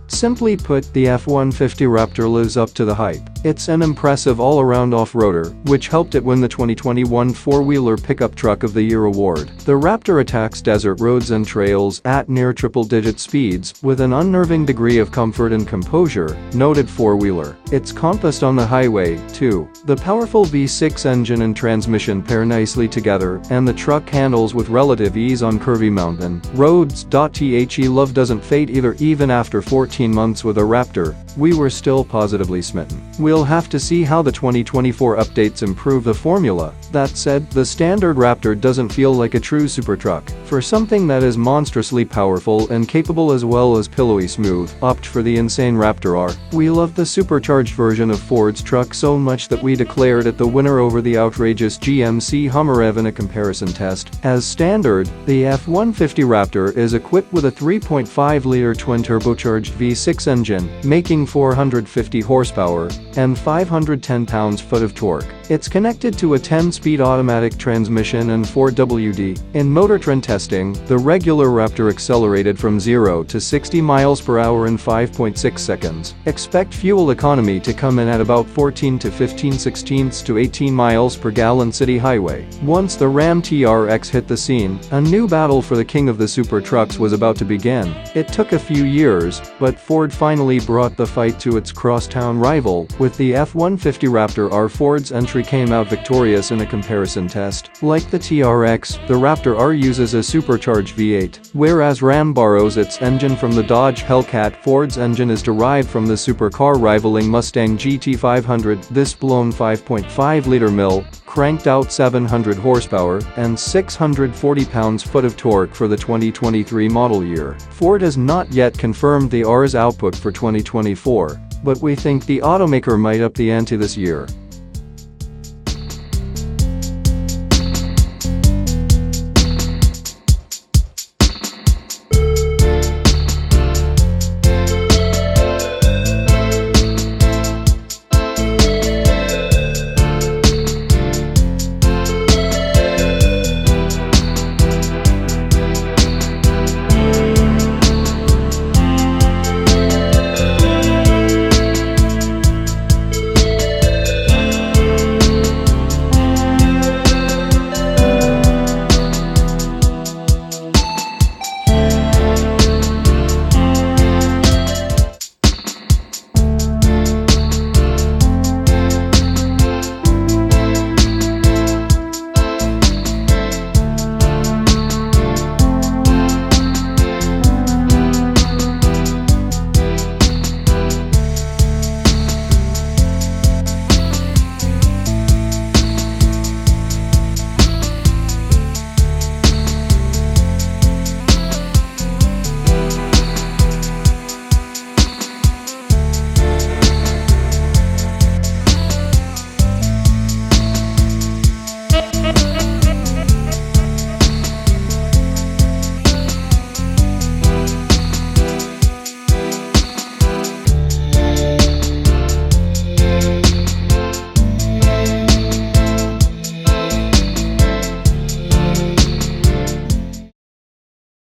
Simply put, the F-150 Raptor lives up to the hype. It's an impressive all-around off-roader, which helped it win the 2021 Four-Wheeler Pickup Truck of the Year award. The Raptor attacks desert roads and trails at near triple-digit speeds with an unnerving degree of comfort and composure, noted four-wheeler. It's compassed on the highway, too. The powerful V6 engine and transmission pair nicely together, and the truck handles with relative ease on curvy mountain roads.The love doesn't fade either. Even after 14 months with a Raptor, we were still positively smitten. We'll have to see how the 2024 updates improve the formula. That said, the standard Raptor doesn't feel like a true supertruck. For something that is monstrously powerful and capable as well as pillowy smooth, opt for the insane Raptor R. We love the supercharged version of Ford's truck so much that we declared it the winner over the outrageous GMC Hummer EV in a comparison test. As standard, the F-150 Raptor is equipped with a 3.5-liter twin-turbocharged V6 engine, making 450 horsepower and 510 pounds-foot of torque. It's connected to a 10-speed automatic transmission and 4WD. In Motor Trend testing, the regular Raptor accelerated from 0 to 60 miles per hour in 5.6 seconds. Expect fuel economy to come in at about 14 to 15/16 to 18 miles per gallon city highway. Once the Ram TRX hit the scene, a new battle for the king of the super trucks was about to begin. It took a few years, but Ford finally brought the fight to its crosstown rival. With the F-150 Raptor R, Ford's entry came out victorious in a comparison test. Like the TRX, the Raptor R uses a supercharged V8. Whereas Ram borrows its engine from the Dodge Hellcat, Ford's engine is derived from the supercar rivaling Mustang GT500. This blown 5.5-liter mill cranked out 700 horsepower and 640 pounds-foot of torque for the 2023 model year. Ford has not yet confirmed the R's output for 2024, but we think the automaker might up the ante this year.